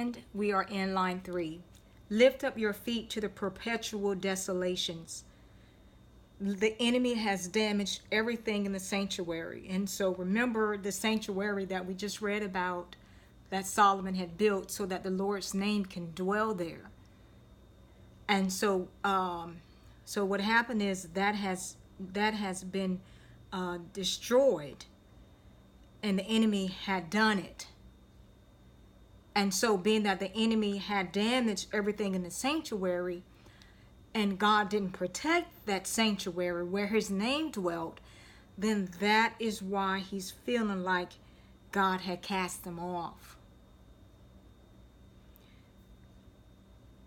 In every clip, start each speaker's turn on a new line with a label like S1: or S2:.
S1: end. We are in line 3. Lift up your feet to the perpetual desolations. The enemy has damaged everything in the sanctuary. And so remember the sanctuary that we just read about that Solomon had built so that the Lord's name can dwell there. And so so what happened is that has been destroyed, and the enemy had done it. And so being that the enemy had damaged everything in the sanctuary, and God didn't protect that sanctuary where his name dwelt, then that is why he's feeling like God had cast them off.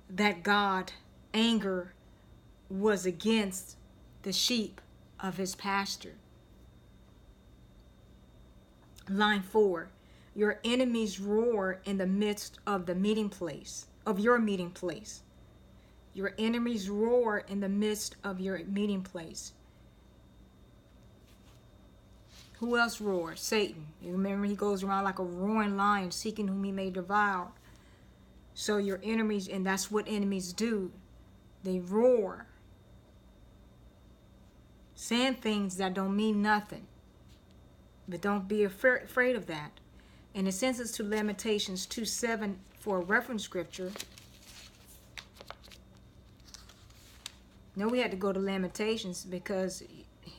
S1: That God anger was against the sheep of his pasture. Line 4. Your enemies roar in the midst of the meeting place, of your meeting place. Your enemies roar in the midst of your meeting place. Who else roars? Satan. You remember he goes around like a roaring lion seeking whom he may devour. So your enemies, and that's what enemies do. They roar, saying things that don't mean nothing. But don't be afraid of that. And it sends us to Lamentations 2:7 for a reference scripture. No, we had to go to Lamentations because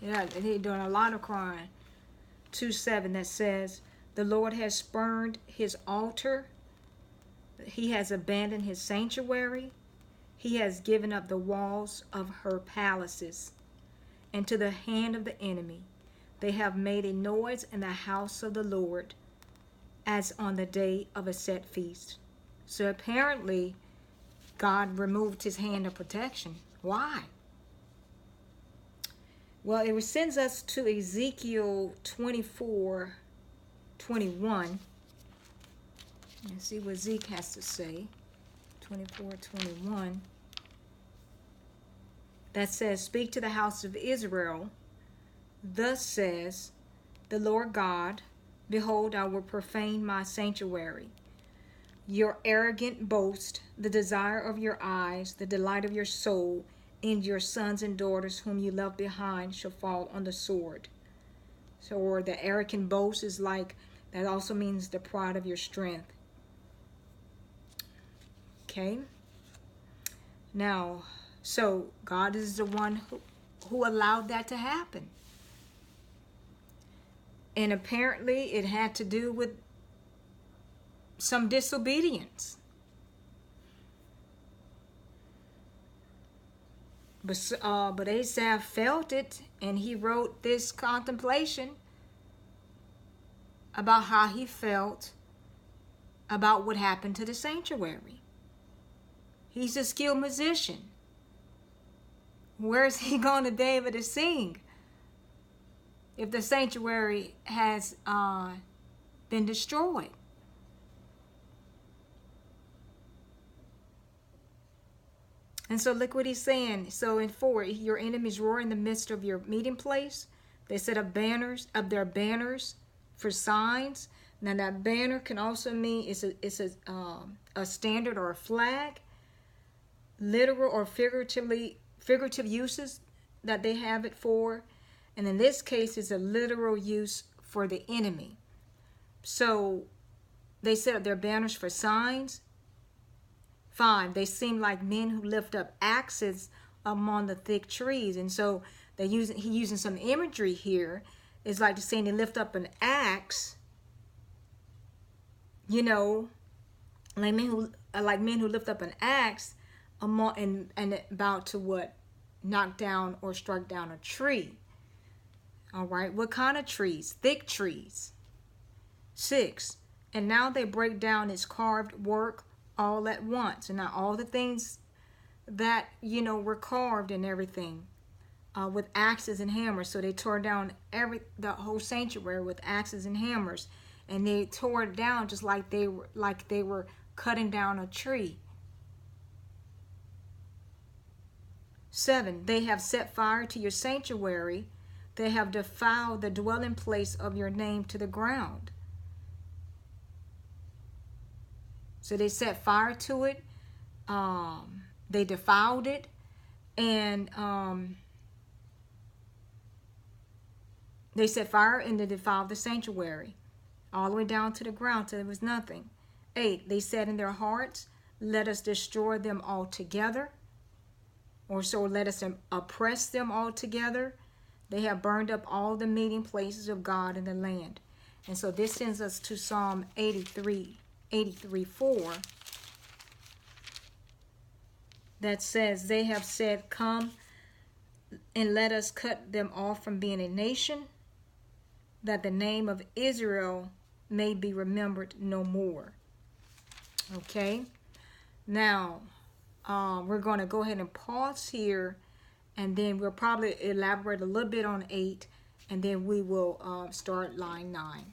S1: they're doing a lot of crying. 2:7 that says, the Lord has spurned his altar. He has abandoned his sanctuary. He has given up the walls of her palaces into the hand of the enemy. They have made a noise in the house of the Lord as on the day of a set feast. So apparently God removed his hand of protection. Why? Well, it sends us to Ezekiel 24:21. Let's see what Zeke has to say. 24:21. That says, speak to the house of Israel. Thus says the Lord God, behold, I will profane my sanctuary. Your arrogant boast, the desire of your eyes, the delight of your soul, and your sons and daughters whom you left behind shall fall on the sword. So, or the arrogant boast is like, that also means the pride of your strength. Okay. Now, so God is the one who allowed that to happen. And apparently it had to do with some disobedience. But Asaph felt it, and he wrote this contemplation about how he felt about what happened to the sanctuary. He's a skilled musician. Where's he going to David to sing if the sanctuary has been destroyed? And so look what he's saying. So in 4, your enemies roar in the midst of your meeting place. They set up their banners for signs. Now that banner can also mean it's a standard or a flag. Literal or figurative uses that they have it for. And in this case, it's a literal use for the enemy. So they set up their banners for signs. 5, they seem like men who lift up axes among the thick trees. And so he's using some imagery here. It's like saying they lift up an axe, you know, like men who lift up an axe among and about to what? Knock down or strike down a tree. All right, what kind of trees? Thick trees. 6, and now they break down its carved work all at once. And now all the things that, you know, were carved and everything with axes and hammers. So they tore down the whole sanctuary with axes and hammers. And they tore it down just like they were cutting down a tree. 7, they have set fire to your sanctuary. They have defiled the dwelling place of your name to the ground. So they set fire to it. They defiled it. And they set fire and they defiled the sanctuary, all the way down to the ground till there was nothing. 8, they said in their hearts, let us destroy them altogether. Or so let us oppress them altogether. They have burned up all the meeting places of God in the land. And so this sends us to Psalm 83:4. That says, they have said, come and let us cut them off from being a nation, that the name of Israel may be remembered no more. Okay, now we're going to go ahead and pause here, and then we'll probably elaborate a little bit on 8, and then we will start line 9.